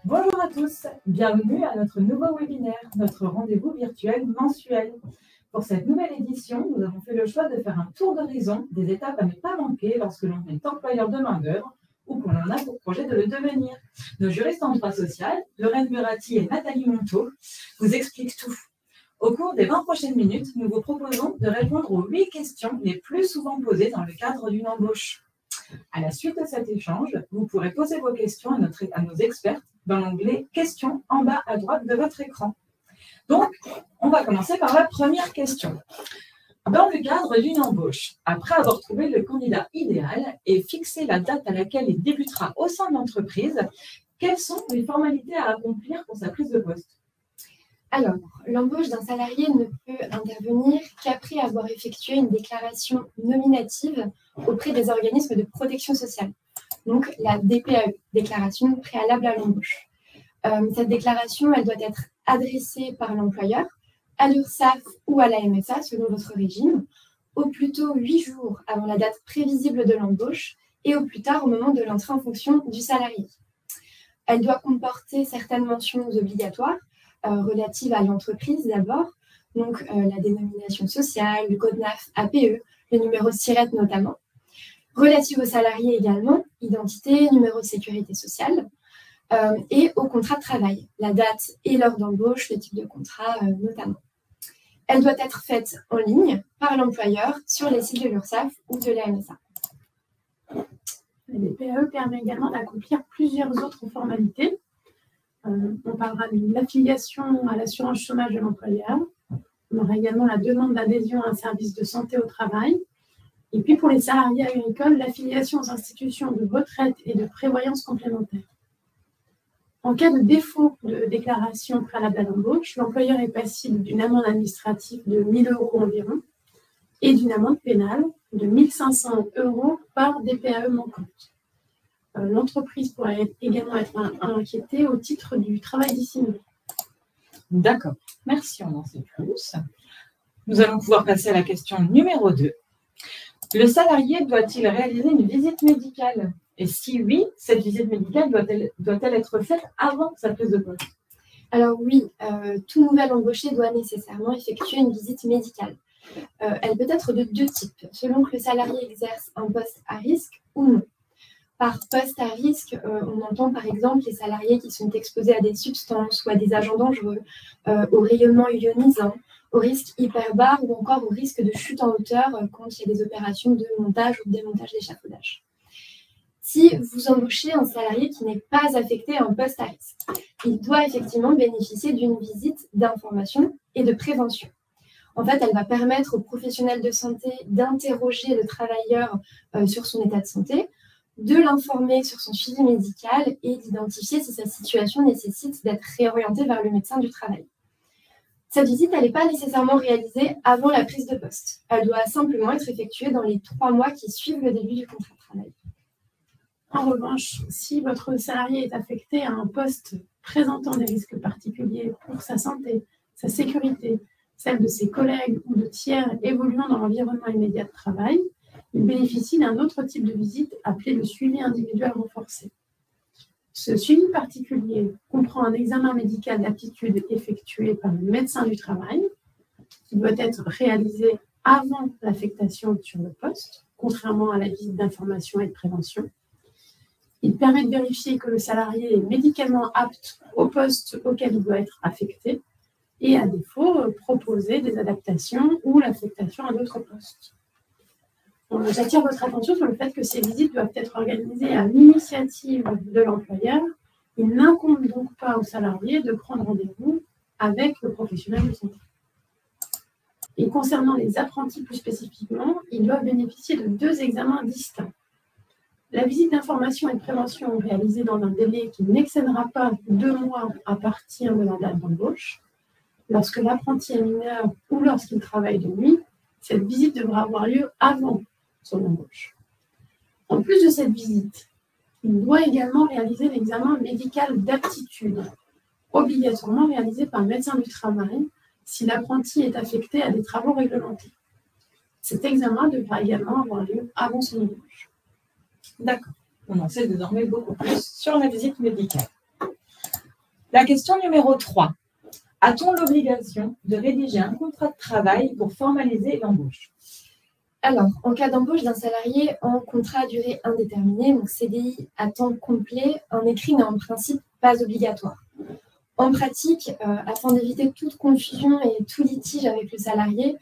Bonjour à tous, bienvenue à notre nouveau webinaire, notre rendez-vous virtuel mensuel. Pour cette nouvelle édition, nous avons fait le choix de faire un tour d'horizon des étapes à ne pas manquer lorsque l'on est employeur de main-d'œuvre ou qu'on en a pour projet de le devenir. Nos juristes en droit social, Lorraine Burati et Nathalie Monteau, vous expliquent tout. Au cours des 20 prochaines minutes, nous vous proposons de répondre aux 8 questions les plus souvent posées dans le cadre d'une embauche. À la suite de cet échange, vous pourrez poser vos questions à nos experts dans l'onglet « Questions » en bas à droite de votre écran. Donc, on va commencer par la première question. Dans le cadre d'une embauche, après avoir trouvé le candidat idéal et fixé la date à laquelle il débutera au sein de l'entreprise, quelles sont les formalités à accomplir pour sa prise de poste? Alors, l'embauche d'un salarié ne peut intervenir qu'après avoir effectué une déclaration nominative auprès des organismes de protection sociale. Donc, la DPAE, déclaration préalable à l'embauche. Cette déclaration, elle doit être adressée par l'employeur à l'URSSAF ou à la MSA, selon votre régime, au plus tôt 8 jours avant la date prévisible de l'embauche et au plus tard au moment de l'entrée en fonction du salarié. Elle doit comporter certaines mentions obligatoires, relatives à l'entreprise d'abord, donc la dénomination sociale, le code NAF APE, le numéro SIRET notamment, relative aux salariés également, identité, numéro de sécurité sociale, et au contrat de travail, la date et l'heure d'embauche, le type de contrat notamment. Elle doit être faite en ligne par l'employeur sur les sites de l'URSSAF ou de la MSA. La DPAE permet également d'accomplir plusieurs autres formalités. On parlera de l'affiliation à l'assurance chômage de l'employeur. On aura également la demande d'adhésion à un service de santé au travail. Et puis pour les salariés agricoles, l'affiliation aux institutions de retraite et de prévoyance complémentaire. En cas de défaut de déclaration préalable à l'embauche, l'employeur est passible d'une amende administrative de 1 000 € environ et d'une amende pénale de 1 500 € par DPAE manquante. L'entreprise pourrait également être inquiétée au titre du travail dissimulé. D'accord, merci, on en sait plus. Nous allons pouvoir passer à la question numéro 2. Le salarié doit-il réaliser une visite médicale? Et si oui, cette visite médicale doit-elle être faite avant sa prise de poste? Alors oui, tout nouvel embauché doit nécessairement effectuer une visite médicale. Elle peut être de 2 types, selon que le salarié exerce un poste à risque ou non. Par poste à risque, on entend par exemple les salariés qui sont exposés à des substances ou à des agents dangereux, au rayonnement ionisant, au risque hyperbare ou encore au risque de chute en hauteur quand il y a des opérations de montage ou de démontage d'échafaudage. Si vous embauchez un salarié qui n'est pas affecté à un poste à risque, il doit effectivement bénéficier d'une visite d'information et de prévention. En fait, elle va permettre aux professionnels de santé d'interroger le travailleur sur son état de santé, de l'informer sur son suivi médical et d'identifier si sa situation nécessite d'être réorientée vers le médecin du travail. Cette visite, elle n'est pas nécessairement réalisée avant la prise de poste. Elle doit simplement être effectuée dans les 3 mois qui suivent le début du contrat de travail. En revanche, si votre salarié est affecté à un poste présentant des risques particuliers pour sa santé, sa sécurité, celle de ses collègues ou de tiers évoluant dans l'environnement immédiat de travail, il bénéficie d'un autre type de visite appelé le suivi individuel renforcé. Ce suivi particulier comprend un examen médical d'aptitude effectué par le médecin du travail, qui doit être réalisé avant l'affectation sur le poste, contrairement à la visite d'information et de prévention. Il permet de vérifier que le salarié est médicalement apte au poste auquel il doit être affecté et, à défaut, proposer des adaptations ou l'affectation à d'autres postes. J'attire votre attention sur le fait que ces visites doivent être organisées à l'initiative de l'employeur. Il n'incombe donc pas au salarié de prendre rendez-vous avec le professionnel de santé. Et concernant les apprentis plus spécifiquement, ils doivent bénéficier de 2 examens distincts. La visite d'information et de prévention réalisée dans un délai qui n'excédera pas 2 mois à partir de la date d'embauche. Lorsque l'apprenti est mineur ou lorsqu'il travaille de nuit, cette visite devra avoir lieu avant son embauche. En plus de cette visite, il doit également réaliser l'examen médical d'aptitude, obligatoirement réalisé par le médecin du travail si l'apprenti est affecté à des travaux réglementés. Cet examen devra également avoir lieu avant son embauche. D'accord. On en sait désormais beaucoup plus sur la visite médicale. La question numéro 3. A-t-on l'obligation de rédiger un contrat de travail pour formaliser l'embauche? Alors, en cas d'embauche d'un salarié en contrat à durée indéterminée, donc CDI à temps complet, un écrit n'est en principe pas obligatoire. En pratique, afin d'éviter toute confusion et tout litige avec le salarié,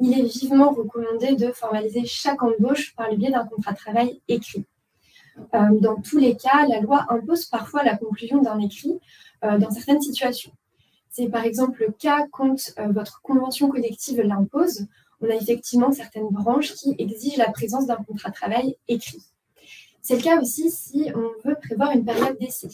il est vivement recommandé de formaliser chaque embauche par le biais d'un contrat de travail écrit. Dans tous les cas, la loi impose parfois la conclusion d'un écrit dans certaines situations. C'est par exemple le cas quand votre convention collective l'impose. On a effectivement certaines branches qui exigent la présence d'un contrat de travail écrit. C'est le cas aussi si on veut prévoir une période d'essai.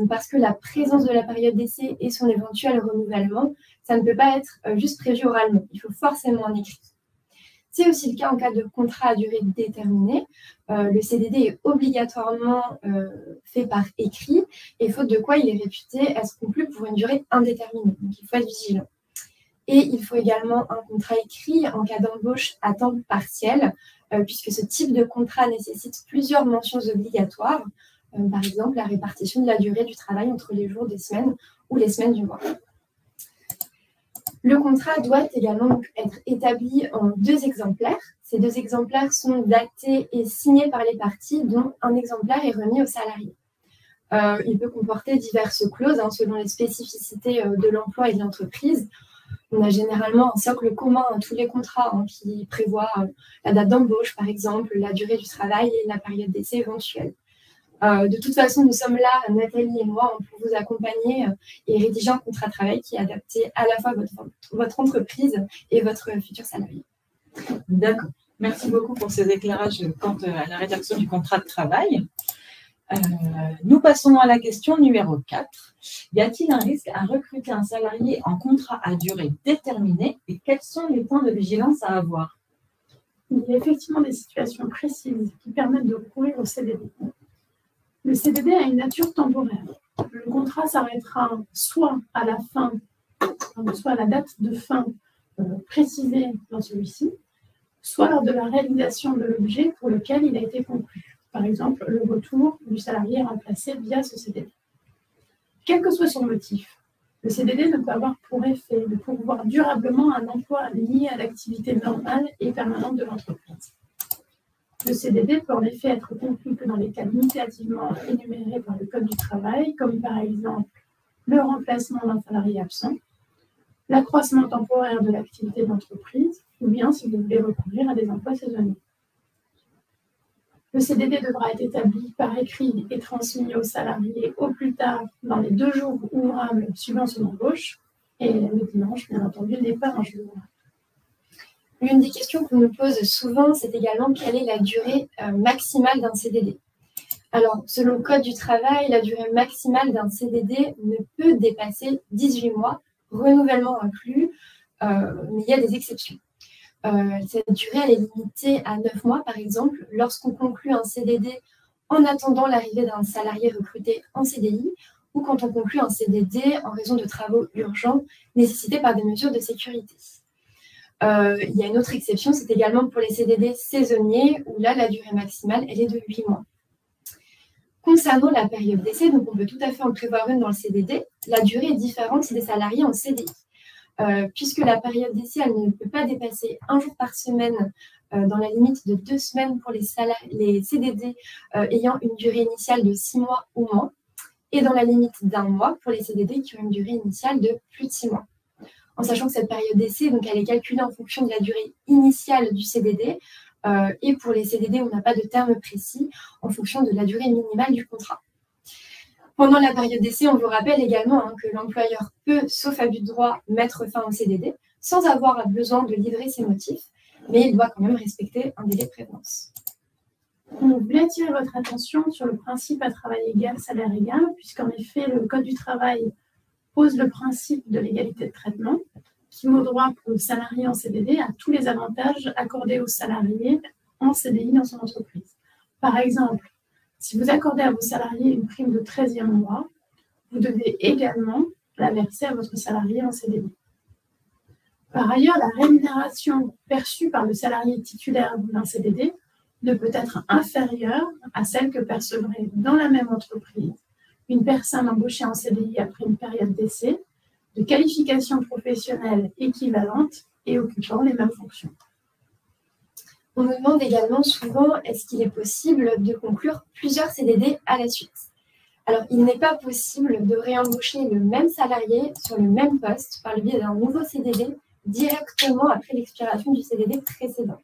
Parce que la présence de la période d'essai et son éventuel renouvellement, ça ne peut pas être juste prévu oralement. Il faut forcément un écrit. C'est aussi le cas en cas de contrat à durée déterminée. Le CDD est obligatoirement fait par écrit et faute de quoi il est réputé être conclu pour une durée indéterminée. Donc il faut être vigilant. Et il faut également un contrat écrit en cas d'embauche à temps partiel, puisque ce type de contrat nécessite plusieurs mentions obligatoires, par exemple la répartition de la durée du travail entre les jours des semaines ou les semaines du mois. Le contrat doit également être établi en 2 exemplaires. Ces 2 exemplaires sont datés et signés par les parties, dont un exemplaire est remis au salarié. Il peut comporter diverses clauses selon les spécificités de l'emploi et de l'entreprise. On a généralement un socle commun à tous les contrats qui prévoit la date d'embauche, par exemple, la durée du travail et la période d'essai éventuelle. De toute façon, nous sommes là, Nathalie et moi, pour vous accompagner et rédiger un contrat de travail qui est adapté à la fois à votre entreprise et votre futur salarié. D'accord. Merci beaucoup pour ces éclairages quant à la rédaction du contrat de travail. Nous passons à la question numéro 4. Y a-t-il un risque à recruter un salarié en contrat à durée déterminée et quels sont les points de vigilance à avoir? Il y a effectivement des situations précises qui permettent de recourir au CDD. Le CDD a une nature temporaire. Le contrat s'arrêtera soit à la fin, soit à la date de fin précisée dans celui-ci, soit lors de la réalisation de l'objet pour lequel il a été conclu. Par exemple, le retour du salarié remplacé via ce CDD. Quel que soit son motif, le CDD ne peut avoir pour effet de pourvoir durablement un emploi lié à l'activité normale et permanente de l'entreprise. Le CDD peut en effet être conclu que dans les cas limitativement énumérés par le Code du travail, comme par exemple le remplacement d'un salarié absent, l'accroissement temporaire de l'activité de l'entreprise, ou bien si vous voulez recourir à des emplois saisonniers. Le CDD devra être établi par écrit et transmis au salarié au plus tard dans les 2 jours ouvrables suivant son embauche, et le dimanche, bien entendu, n'est pas un jour ouvrable. L'une des questions qu'on nous pose souvent, c'est également quelle est la durée maximale d'un CDD. Alors, selon le Code du travail, la durée maximale d'un CDD ne peut dépasser 18 mois, renouvellement inclus, mais il y a des exceptions. Cette durée, elle est limitée à 9 mois, par exemple, lorsqu'on conclut un CDD en attendant l'arrivée d'un salarié recruté en CDI ou quand on conclut un CDD en raison de travaux urgents nécessités par des mesures de sécurité. Il y a une autre exception, c'est également pour les CDD saisonniers, où là, la durée maximale, elle est de 8 mois. Concernant la période d'essai, donc on peut tout à fait en prévoir une dans le CDD, la durée est différente des salariés en CDI. Puisque la période d'essai, elle ne peut pas dépasser 1 jour par semaine dans la limite de 2 semaines pour les CDD ayant une durée initiale de 6 mois ou moins, et dans la limite d'1 mois pour les CDD qui ont une durée initiale de plus de 6 mois. En sachant que cette période d'essai, donc, elle est calculée en fonction de la durée initiale du CDD, et pour les CDD, on n'a pas de terme précis, en fonction de la durée minimale du contrat. Pendant la période d'essai, on vous rappelle également que l'employeur peut, sauf abus de droit, mettre fin au CDD, sans avoir besoin de livrer ses motifs, mais il doit quand même respecter un délai de prévenance. On voulait attirer votre attention sur le principe à travail égal, salaire égal, puisqu'en effet, le Code du travail pose le principe de l'égalité de traitement, qui vaut droit pour le salarié en CDD à tous les avantages accordés aux salariés en CDI dans son entreprise. Par exemple, si vous accordez à vos salariés une prime de 13e mois, vous devez également la verser à votre salarié en CDD. Par ailleurs, la rémunération perçue par le salarié titulaire d'un CDD ne peut être inférieure à celle que percevrait dans la même entreprise une personne embauchée en CDI après une période d'essai, de qualification professionnelle équivalente et occupant les mêmes fonctions. On nous demande également souvent, est-ce qu'il est possible de conclure plusieurs CDD à la suite? Alors, il n'est pas possible de réembaucher le même salarié sur le même poste par le biais d'un nouveau CDD directement après l'expiration du CDD précédent.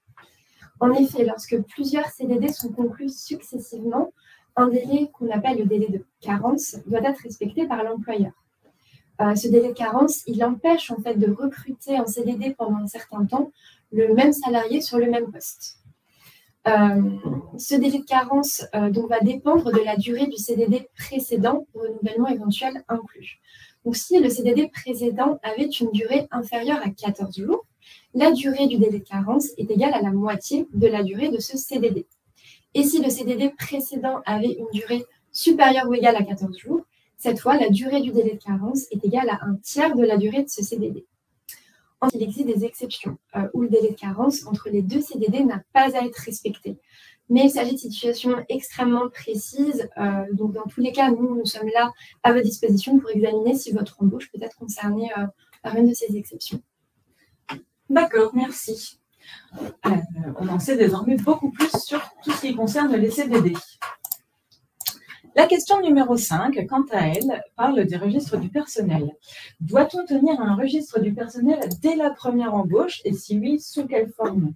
En effet, lorsque plusieurs CDD sont conclus successivement, un délai qu'on appelle le délai de carence doit être respecté par l'employeur. Ce délai de carence, il empêche en fait de recruter en CDD pendant un certain temps le même salarié sur le même poste. Ce délai de carence donc, va dépendre de la durée du CDD précédent, renouvellement éventuel inclus. Donc, si le CDD précédent avait une durée inférieure à 14 jours, la durée du délai de carence est égale à la moitié de la durée de ce CDD. Et si le CDD précédent avait une durée supérieure ou égale à 14 jours, cette fois, la durée du délai de carence est égale à un tiers de la durée de ce CDD. Il existe des exceptions où le délai de carence entre les deux CDD n'a pas à être respecté. Mais il s'agit de situations extrêmement précises. Donc, dans tous les cas, nous sommes là à votre disposition pour examiner si votre embauche peut être concernée par une de ces exceptions. D'accord, merci. On en sait désormais beaucoup plus sur tout ce qui concerne les CDD. La question numéro 5, quant à elle, parle des registres du personnel. Doit-on tenir un registre du personnel dès la première embauche et si oui, sous quelle forme?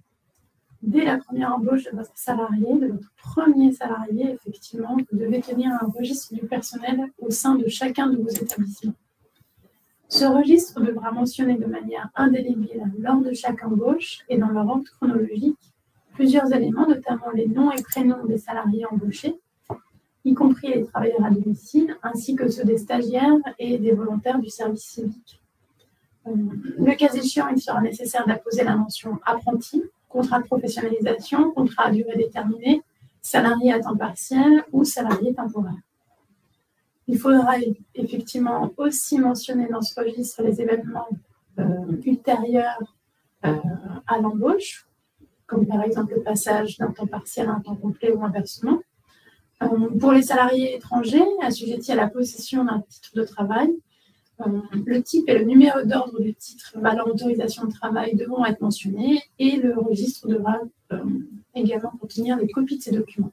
Dès la première embauche de votre salarié, de votre premier salarié, effectivement, vous devez tenir un registre du personnel au sein de chacun de vos établissements. Ce registre devra mentionner de manière indélébile lors de chaque embauche et dans leur ordre chronologique plusieurs éléments, notamment les noms et prénoms des salariés embauchés, y compris les travailleurs à domicile, ainsi que ceux des stagiaires et des volontaires du service civique. Le cas échéant, il sera nécessaire d'apposer la mention apprenti, contrat de professionnalisation, contrat à durée déterminée, salarié à temps partiel ou salarié temporaire. Il faudra effectivement aussi mentionner dans ce registre les événements ultérieurs à l'embauche, comme par exemple le passage d'un temps partiel à un temps complet ou inversement. Pour les salariés étrangers assujettis à la possession d'un titre de travail, le type et le numéro d'ordre du titre valant autorisation de travail devront être mentionnés et le registre devra également contenir des copies de ces documents.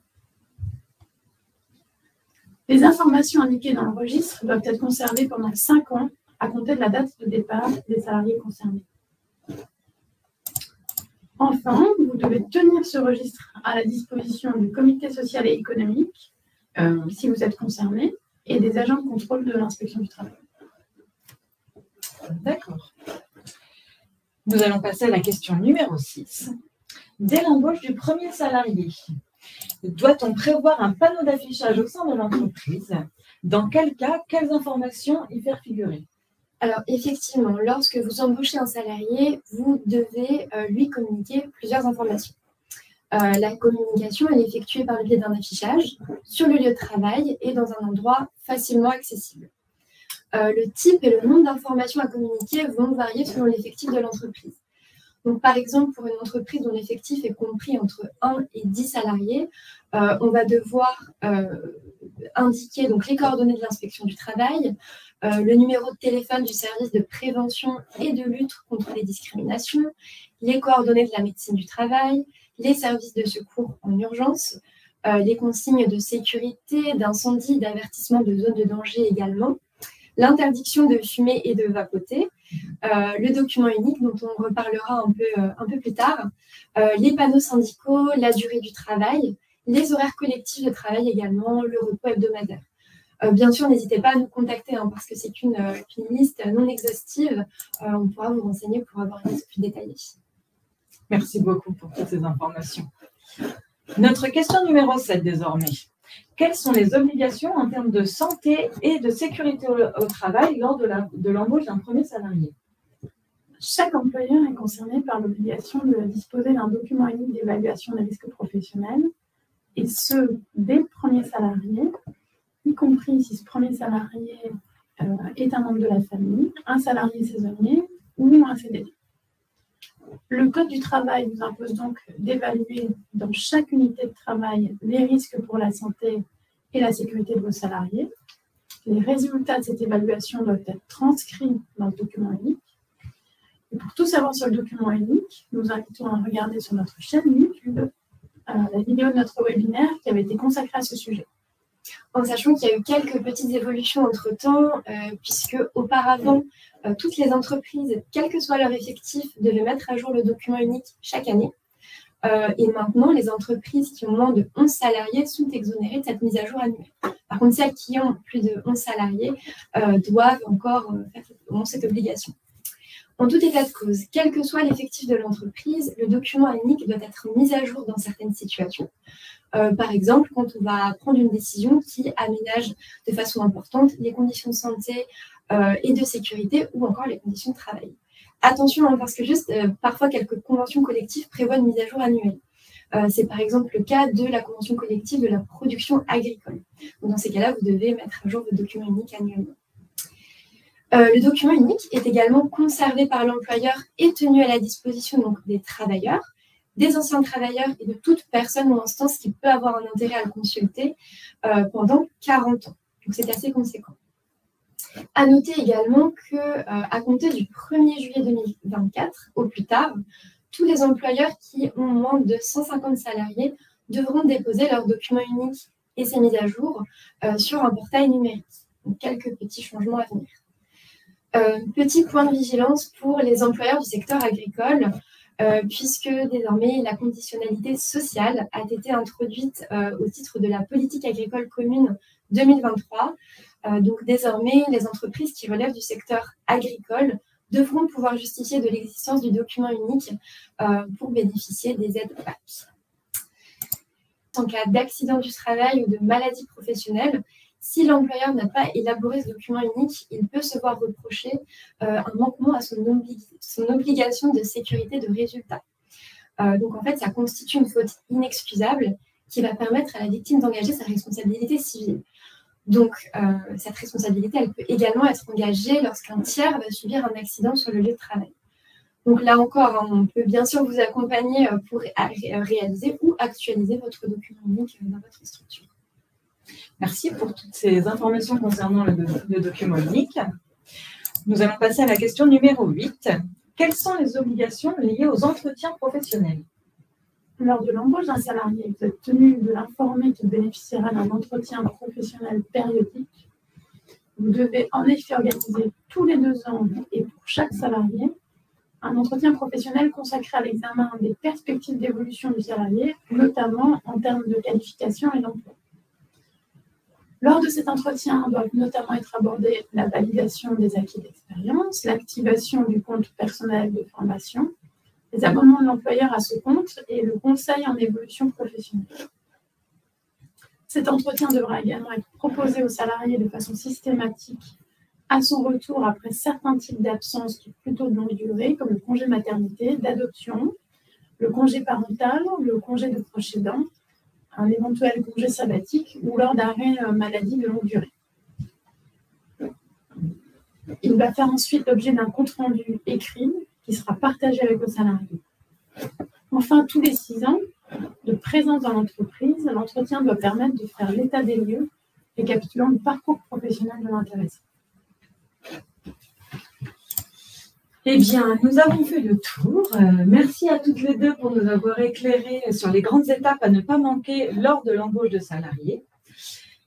Les informations indiquées dans le registre doivent être conservées pendant 5 ans à compter de la date de départ des salariés concernés. Enfin, vous devez tenir ce registre à la disposition du comité social et économique, si vous êtes concerné, et des agents de contrôle de l'inspection du travail. D'accord. Nous allons passer à la question numéro 6. Dès l'embauche du premier salarié, doit-on prévoir un panneau d'affichage au sein de l'entreprise? Dans quel cas, quelles informations y faire figurer? Alors, effectivement, lorsque vous embauchez un salarié, vous devez lui communiquer plusieurs informations. La communication est effectuée par le biais d'un affichage sur le lieu de travail et dans un endroit facilement accessible. Le type et le nombre d'informations à communiquer vont varier selon l'effectif de l'entreprise. Donc, par exemple, pour une entreprise dont l'effectif est compris entre 1 et 10 salariés, on va devoir indiquer donc, les coordonnées de l'inspection du travail, le numéro de téléphone du service de prévention et de lutte contre les discriminations, les coordonnées de la médecine du travail, les services de secours en urgence, les consignes de sécurité, d'incendie, d'avertissement de zones de danger également, l'interdiction de fumer et de vapoter, le document unique dont on reparlera un peu plus tard, les panneaux syndicaux, la durée du travail, les horaires collectifs de travail également, le repos hebdomadaire. Bien sûr, n'hésitez pas à nous contacter parce que c'est une liste non exhaustive. On pourra vous renseigner pour avoir une liste plus détaillée. Merci beaucoup pour toutes ces informations. Notre question numéro 7 désormais. Quelles sont les obligations en termes de santé et de sécurité au travail lors de l'embauche d'un premier salarié? Chaque employeur est concerné par l'obligation de disposer d'un document unique d'évaluation des risques professionnels, et ce, dès le premier salarié, y compris si ce premier salarié est un membre de la famille, un salarié saisonnier ou un CDD. Le Code du travail vous impose donc d'évaluer dans chaque unité de travail les risques pour la santé et la sécurité de vos salariés. Les résultats de cette évaluation doivent être transcrits dans le document unique. Et pour tout savoir sur le document unique, nous invitons à regarder sur notre chaîne YouTube la vidéo de notre webinaire qui avait été consacrée à ce sujet. En sachant qu'il y a eu quelques petites évolutions entre-temps, puisque auparavant, toutes les entreprises, quel que soit leur effectif, devaient mettre à jour le document unique chaque année. Et maintenant, les entreprises qui ont moins de 11 salariés sont exonérées de cette mise à jour annuelle. Par contre, celles qui ont plus de 11 salariés doivent encore ont cette obligation. En tout état de cause, quel que soit l'effectif de l'entreprise, le document unique doit être mis à jour dans certaines situations. Par exemple, quand on va prendre une décision qui aménage de façon importante les conditions de santé et de sécurité ou encore les conditions de travail. Attention, hein, parce que parfois quelques conventions collectives prévoient une mise à jour annuelle. C'est par exemple le cas de la convention collective de la production agricole. Donc, dans ces cas-là, vous devez mettre à jour votre document unique annuellement. Le document unique est également conservé par l'employeur et tenu à la disposition donc, des travailleurs, des anciens travailleurs et de toute personne ou instance qui peut avoir un intérêt à le consulter pendant 40 ans. Donc c'est assez conséquent. À noter également qu'à compter du 1er juillet 2024, au plus tard, tous les employeurs qui ont moins de 150 salariés devront déposer leur document unique et ses mises à jour sur un portail numérique. Donc quelques petits changements à venir. Petit point de vigilance pour les employeurs du secteur agricole, puisque désormais la conditionnalité sociale a été introduite au titre de la politique agricole commune 2023. Donc désormais, les entreprises qui relèvent du secteur agricole devront pouvoir justifier de l'existence du document unique pour bénéficier des aides PAC. En cas d'accident du travail ou de maladie professionnelle, si l'employeur n'a pas élaboré ce document unique, il peut se voir reprocher un manquement à son obligation de sécurité de résultat. Donc en fait, ça constitue une faute inexcusable qui va permettre à la victime d'engager sa responsabilité civile. Donc cette responsabilité, elle peut également être engagée lorsqu'un tiers va subir un accident sur le lieu de travail. Donc là encore, hein, on peut bien sûr vous accompagner pour réaliser ou actualiser votre document unique dans votre structure. Merci pour toutes ces informations concernant le document unique. Nous allons passer à la question numéro 8. Quelles sont les obligations liées aux entretiens professionnels? Lors de l'embauche d'un salarié, vous êtes tenu de l'informer qu'il bénéficiera d'un entretien professionnel périodique. Vous devez en effet organiser tous les 2 ans et pour chaque salarié un entretien professionnel consacré à l'examen des perspectives d'évolution du salarié, notamment en termes de qualification et d'emploi. Lors de cet entretien, doivent notamment être abordées la validation des acquis d'expérience, l'activation du compte personnel de formation, les abonnements de l'employeur à ce compte et le conseil en évolution professionnelle. Cet entretien devra également être proposé aux salariés de façon systématique à son retour après certains types d'absences plutôt de longue durée, comme le congé maternité, d'adoption, le congé parental, le congé de proche aidant, un éventuel congé sabbatique ou lors d'arrêt maladie de longue durée. Il va faire ensuite l'objet d'un compte-rendu écrit qui sera partagé avec le salarié. Enfin, tous les 6 ans de présence dans l'entreprise, l'entretien doit permettre de faire l'état des lieux, récapitulant le parcours professionnel de l'intéressé. Eh bien, nous avons fait le tour. Merci à toutes les deux pour nous avoir éclairé sur les grandes étapes à ne pas manquer lors de l'embauche de salariés.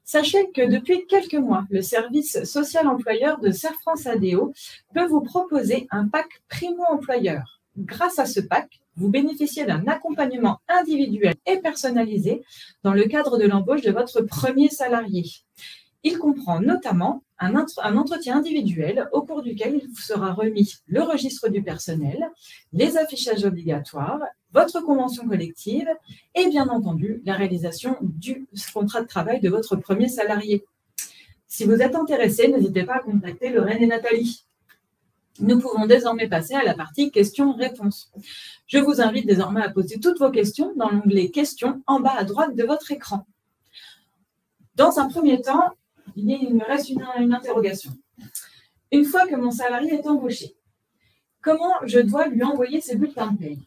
Sachez que depuis quelques mois, le service social employeur de Serre France ADO peut vous proposer un pack primo-employeur. Grâce à ce pack, vous bénéficiez d'un accompagnement individuel et personnalisé dans le cadre de l'embauche de votre premier salarié. Il comprend notamment un entretien individuel au cours duquel il vous sera remis le registre du personnel, les affichages obligatoires, votre convention collective et bien entendu la réalisation du contrat de travail de votre premier salarié. Si vous êtes intéressé, n'hésitez pas à contacter Lorraine et Nathalie. Nous pouvons désormais passer à la partie questions-réponses. Je vous invite désormais à poser toutes vos questions dans l'onglet questions en bas à droite de votre écran. Dans un premier temps, il me reste une interrogation. Une fois que mon salarié est embauché, comment je dois lui envoyer ses bulletins de paye?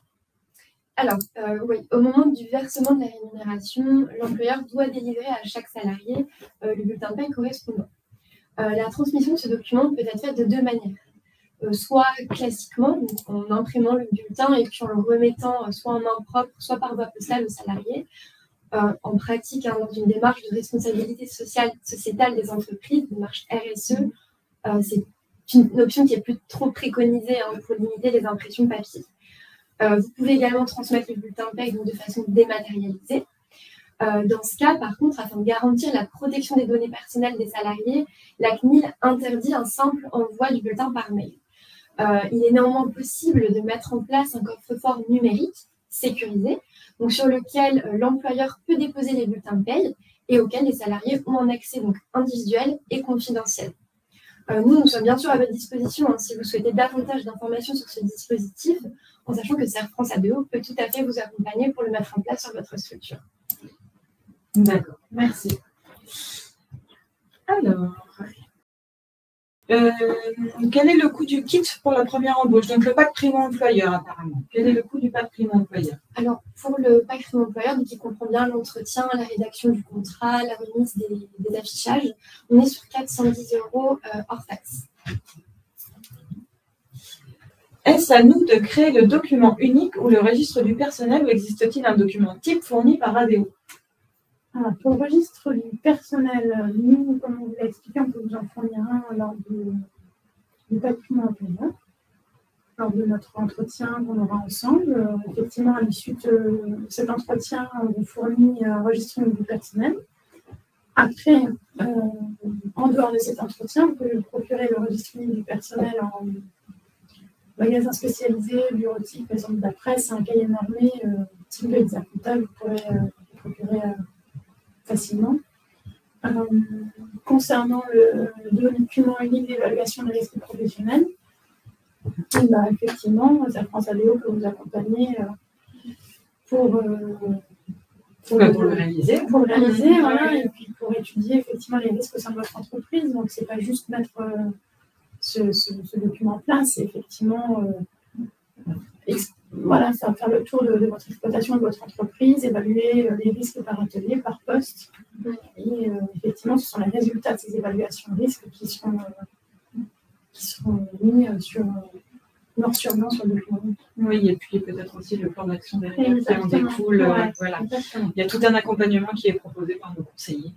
Alors, oui, au moment du versement de la rémunération, l'employeur doit délivrer à chaque salarié le bulletin de paye correspondant. La transmission de ce document peut être faite de deux manières. Soit classiquement, donc en imprimant le bulletin et puis en le remettant soit en main propre, soit par voie postale au salarié. En pratique, dans une démarche de responsabilité sociétale des entreprises, une démarche RSE, c'est une option qui est plus trop préconisée pour limiter les impressions papier. Vous pouvez également transmettre le bulletin paye donc de façon dématérialisée. Dans ce cas, par contre, afin de garantir la protection des données personnelles des salariés, la CNIL interdit un simple envoi du bulletin par mail. Il est néanmoins possible de mettre en place un coffre-fort numérique sécurisé, donc sur lequel l'employeur peut déposer les bulletins de paye et auquel les salariés ont un accès donc individuel et confidentiel. Nous sommes bien sûr à votre disposition si vous souhaitez davantage d'informations sur ce dispositif, en sachant que Serre France ABO peut tout à fait vous accompagner pour le mettre en place sur votre structure. D'accord, merci. Alors, quel est le coût du kit pour la première embauche? Donc, le pack primo-employeur, apparemment. Quel est le coût du pack primo-employeur? Alors, pour le pack primo-employeur, qui comprend bien l'entretien, la rédaction du contrat, la remise des affichages, on est sur 410 € hors taxe. Est-ce à nous de créer le document unique ou le registre du personnel ou existe-t-il un document type fourni par ADO? Alors, pour le registre du personnel, nous, comme on vous l'a expliqué, on peut vous en fournir un lors du pack primo-employeur, lors de notre entretien qu'on aura ensemble. Effectivement, à l'issue de cet entretien, on vous fournit un registre du personnel. Après, en dehors de cet entretien, vous pouvez vous procurer le registre du personnel en magasin spécialisé, bureautique, par exemple de la presse, un cahier normé, type exécutif, vous pourrez le procurer facilement. Concernant le document unique d'évaluation des risques professionnels, effectivement, Serre France ABO peut vous accompagner pour le réaliser. Pour le réaliser, voilà, et puis pour étudier effectivement les risques au sein de votre entreprise. Donc, ce n'est pas juste mettre ce document en place, c'est effectivement faire le tour de votre exploitation, de votre entreprise, évaluer les risques par atelier, par poste. Et effectivement, ce sont les résultats de ces évaluations de risques qui seront mis noir sur blanc sur le document. Oui, et puis peut-être aussi le plan d'action derrière qui en découle. Voilà. Il y a tout un accompagnement qui est proposé par nos conseillers.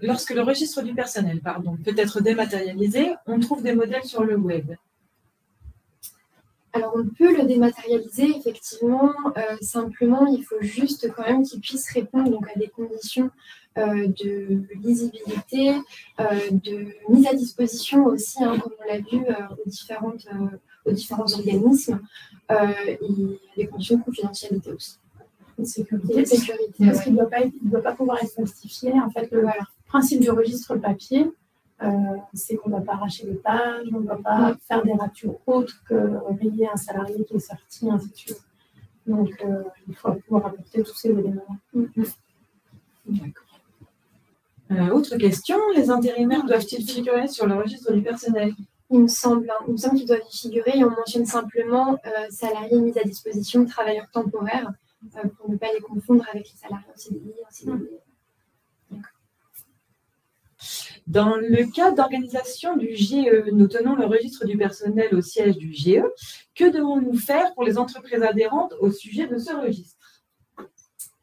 Lorsque le registre du personnel peut être dématérialisé, on trouve des modèles sur le web. Alors, on peut le dématérialiser, effectivement. Simplement, il faut juste quand même qu'il puisse répondre donc, à des conditions de lisibilité, de mise à disposition aussi, comme on l'a vu, aux différents organismes, et des conditions de confidentialité aussi. De sécurité. Parce qu'il ne doit pas pouvoir être falsifié. En fait, le principe du registre papier, c'est qu'on ne doit pas arracher les pages, on ne doit pas faire des ratures autres que rayer un salarié qui est sorti, ainsi de suite. Donc, il faut pouvoir apporter tous ces éléments. D'accord. Autre question, les intérimaires doivent-ils figurer sur le registre du personnel? Il me semble qu'ils doivent y figurer et on mentionne simplement salariés mis à disposition, travailleurs temporaires, pour ne pas les confondre avec les salariés en CDI. Dans le cas d'organisation du GE, nous tenons le registre du personnel au siège du GE. Que devons-nous faire pour les entreprises adhérentes au sujet de ce registre?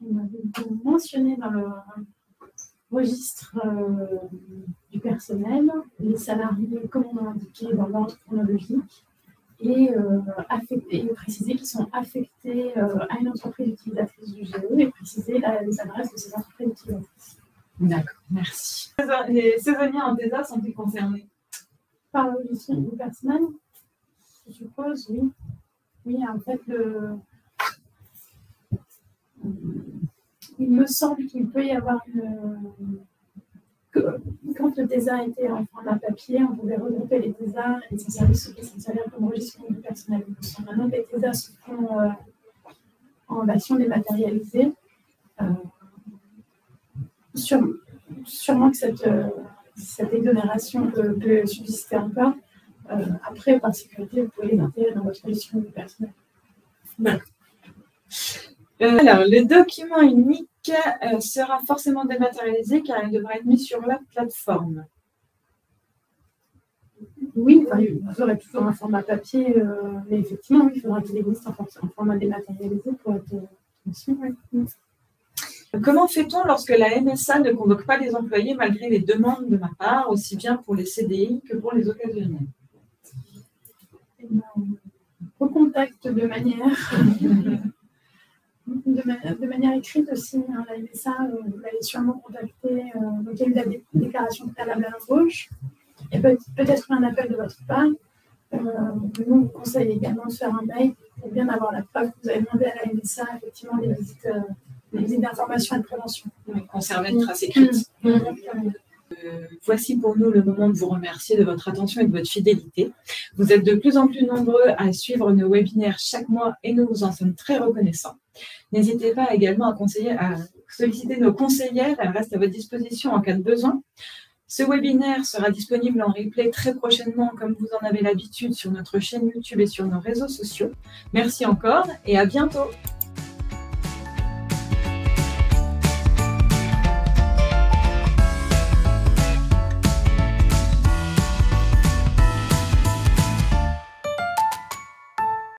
On avait mentionné dans le registre du personnel les salariés, comme on a indiqué dans l'ordre chronologique, et préciser qu'ils sont affectés à une entreprise utilisatrice du GE et préciser les adresses de ces entreprises utilisatrices. D'accord, merci. Les saisonniers en DESA sont-ils concernés? Par le registre du personnel, je suppose, oui. Oui, en fait, il me semble qu'il peut y avoir quand le DESA était en format papier, on pouvait regrouper les DESA et ces services qui sont servis comme registre du personnel. Maintenant, les DESA se font en version dématérialisée. Sûrement que cette exonération peut subsister encore. Après, par sécurité, vous pouvez les intégrer dans votre gestion du personnel. D'accord. Alors, le document unique sera forcément dématérialisé car il devra être mis sur la plateforme. Oui, enfin, vous aurez toujours un format papier, mais effectivement, oui, il faudra qu'il existe en format dématérialisé pour être transmis. Oui. Comment fait-on lorsque la MSA ne convoque pas les employés malgré les demandes de ma part, aussi bien pour les CDI que pour les occasionnels? On recontacte de manière écrite aussi. Hein, la MSA, vous l'avez sûrement contacté. Donc, il y a eu la déclaration préalable à l'embauche et peut-être un appel de votre part. Nous, on vous conseille également de faire un mail pour bien avoir la preuve que vous avez demandé à la MSA effectivement les visites d'information et de prévention. Oui, conserver une trace écrite. Voici pour nous le moment de vous remercier de votre attention et de votre fidélité. Vous êtes de plus en plus nombreux à suivre nos webinaires chaque mois et nous vous en sommes très reconnaissants. N'hésitez pas également à solliciter nos conseillères, elles restent à votre disposition en cas de besoin. Ce webinaire sera disponible en replay très prochainement, comme vous en avez l'habitude, sur notre chaîne YouTube et sur nos réseaux sociaux. Merci encore et à bientôt.